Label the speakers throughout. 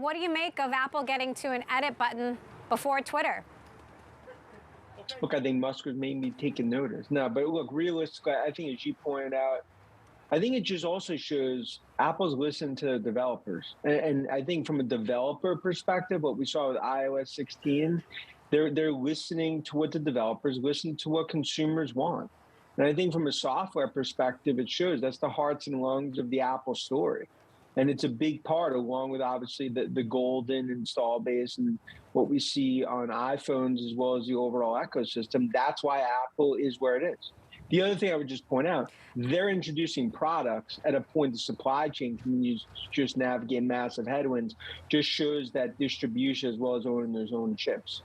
Speaker 1: what do you make of Apple getting to an edit button before Twitter?
Speaker 2: Look, I think Musk was maybe taking notice. No, but look, realistically, I think as you pointed out, I think it just also shows Apple's listened to developers. And I think from a developer perspective, what we saw with iOS 16, they're listening to what the developers listen to what consumers want. And I think from a software perspective, it shows that's the hearts and lungs of the Apple story. And it's a big part, along with obviously the golden install base and what we see on iPhones, as well as the overall ecosystem. That's why Apple is where it is. The other thing I would just point out, they're introducing products at a point the supply chain continues to just navigate massive headwinds, just shows that distribution as well as owning their own chips.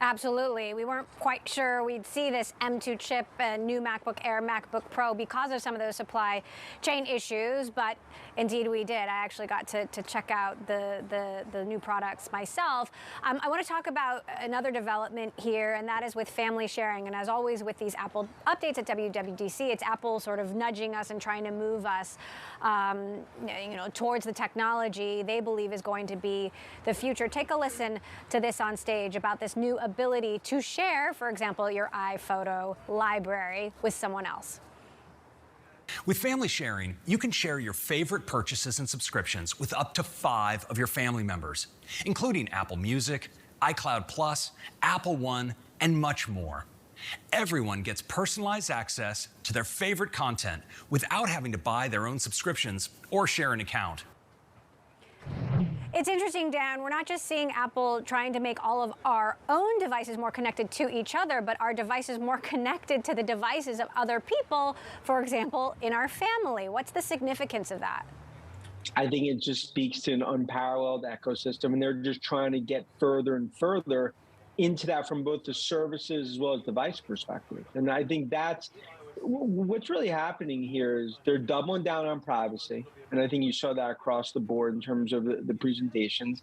Speaker 1: Absolutely. We weren't quite sure we'd see this M2 chip and new MacBook Air, MacBook Pro because of some of those supply chain issues, but indeed we did. I actually got to check out the new products myself. I want to talk about another development here, and that is with family sharing. And as always with these Apple updates at WWDC, it's Apple sort of nudging us and trying to move us towards the technology they believe is going to be the future. Take a listen to this on stage about this new ability to share, for example, your iPhoto library with someone else.
Speaker 3: With family sharing, you can share your favorite purchases and subscriptions with up to 5 of your family members, including Apple Music, iCloud Plus, Apple One, and much more. Everyone gets personalized access to their favorite content without having to buy their own subscriptions or share an account.
Speaker 1: It's interesting, Dan, we're not just seeing Apple trying to make all of our own devices more connected to each other, but our devices more connected to the devices of other people, for example, in our family. What's the significance of that?
Speaker 2: I think it just speaks to an unparalleled ecosystem, and they're just trying to get further and further into that from both the services as well as device perspective. And I think that's what's really happening here is they're doubling down on privacy. And I think you saw that across the board in terms of the presentations,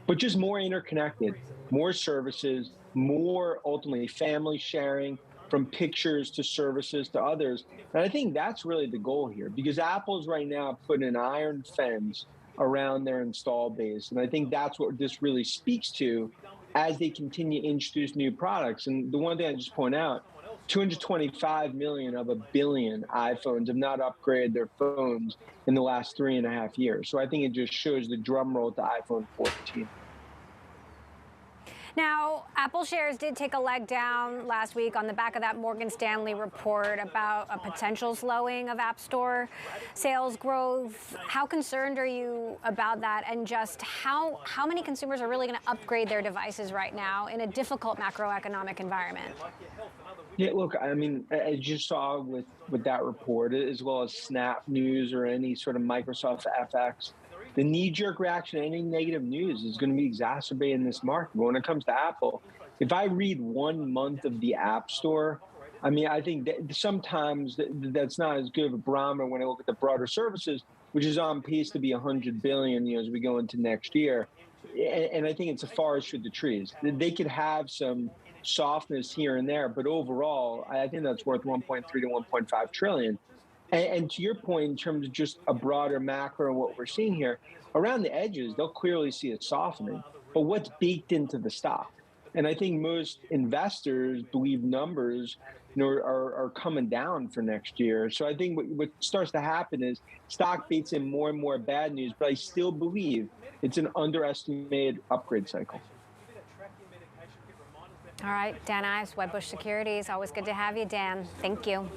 Speaker 2: but just more interconnected, more services, more ultimately family sharing from pictures to services to others. And I think that's really the goal here because Apple's right now putting an iron fence around their install base. And I think that's what this really speaks to as they continue to introduce new products. And the one thing I just point out, 225 million of a billion iPhones have not upgraded their phones in the last 3.5 years. So I think it just shows the drum roll to iPhone 14.
Speaker 1: Now, Apple shares did take a leg down last week on the back of that Morgan Stanley report about a potential slowing of App Store sales growth. How concerned are you about that, and just how many consumers are really going to upgrade their devices right now in a difficult macroeconomic environment?
Speaker 2: Yeah, look, I mean, as you saw with that report, as well as Snap News or any sort of Microsoft FX, the knee-jerk reaction to any negative news is going to be exacerbated in this market. But when it comes to Apple, if I read 1 month of the App Store, I mean, I think that sometimes that's not as good of a barometer when I look at the broader services, which is on pace to be 100 billion, as we go into next year. And I think it's a forest for the trees. They could have some softness here and there, but overall, I think that's worth 1.3 to 1.5 trillion. And to your point, in terms of just a broader macro and what we're seeing here, around the edges, they'll clearly see a softening. But what's baked into the stock? And I think most investors believe numbers are coming down for next year. So I think what starts to happen is stock baits in more and more bad news, but I still believe it's an underestimated upgrade cycle.
Speaker 1: All right, Dan Ives, Wedbush Securities. Always good to have you, Dan. Thank you.